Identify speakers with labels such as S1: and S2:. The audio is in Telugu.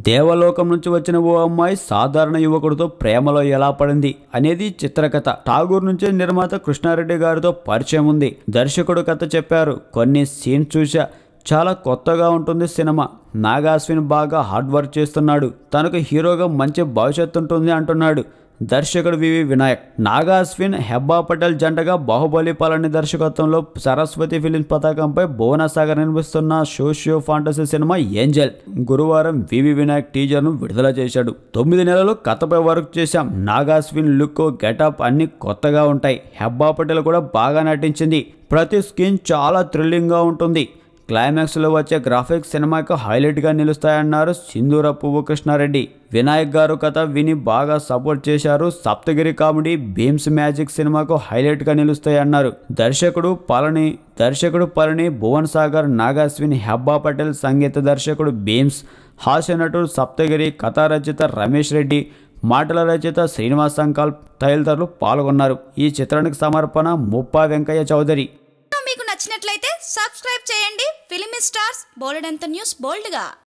S1: దేవలోకం నుంచి వచ్చిన ఓ అమ్మాయి సాధారణ యువకుడితో ప్రేమలో ఎలా పడింది అనేది చిత్రకథ. ఠాగూర్ నుంచి నిర్మాత కృష్ణారెడ్డి గారితో పరిచయం ఉంది. దర్శకుడు కథ చెప్పారు. కొన్ని సీన్స్ చూసా, చాలా కొత్తగా ఉంటుంది సినిమా. నాగా అశ్విన్ బాగా హార్డ్ వర్క్ చేస్తున్నాడు. తనకు హీరోగా మంచి భవిష్యత్తు ఉంటుంది అంటున్నాడు దర్శకుడు వివి వినాయక్. నాగా అశ్విన్, హెబ్బా పటేల్ జంటగా బాహుబలి పళని దర్శకత్వంలో సరస్వతి ఫిలిమ్స్ పతాకంపై భువనసాగర్ నిర్మిస్తున్న సోషియో ఫాంటసీ సినిమా ఏంజల్ గురువారం వివి వినాయక్ టీజర్ను విడుదల చేశాడు. 9 నెలలు కథపై వర్క్ చేశాం. నాగా అశ్విన్ లుక్, గెటప్ అన్ని కొత్తగా ఉంటాయి. హెబ్బా పటేల్ కూడా బాగా నటించింది. ప్రతి స్క్రీన్ చాలా థ్రిల్లింగ్గా ఉంటుంది. క్లైమాక్స్లో వచ్చే గ్రాఫిక్స్ సినిమాకు హైలైట్గా నిలుస్తాయన్నారు సింధూర పువ్వు కృష్ణారెడ్డి. వినాయక్ గారు కథ విని బాగా సపోర్ట్ చేశారు. సప్తగిరి కామెడీ, భీమ్స్ మ్యాజిక్ సినిమాకు హైలైట్గా నిలుస్తాయన్నారు దర్శకుడు పళని, భువన్ సాగర్, నాగా అశ్విన్, హెబ్బా పటేల్, సంగీత దర్శకుడు భీమ్స్, హాస్య నటుడు సప్తగిరి, కథా రచయిత రమేష్ రెడ్డి, మాటల రచయిత శ్రీనివాస్ సంకల్ప్ తదితరులు పాల్గొన్నారు. ఈ చిత్రానికి సమర్పణ ముప్పా వెంకయ్య చౌదరి.
S2: మీకు నచ్చినట్లయితే సబ్స్క్రైబ్ చేయండి. ఫిలిమి స్టార్స్ బోలెడంత న్యూస్ బోల్డ్గా.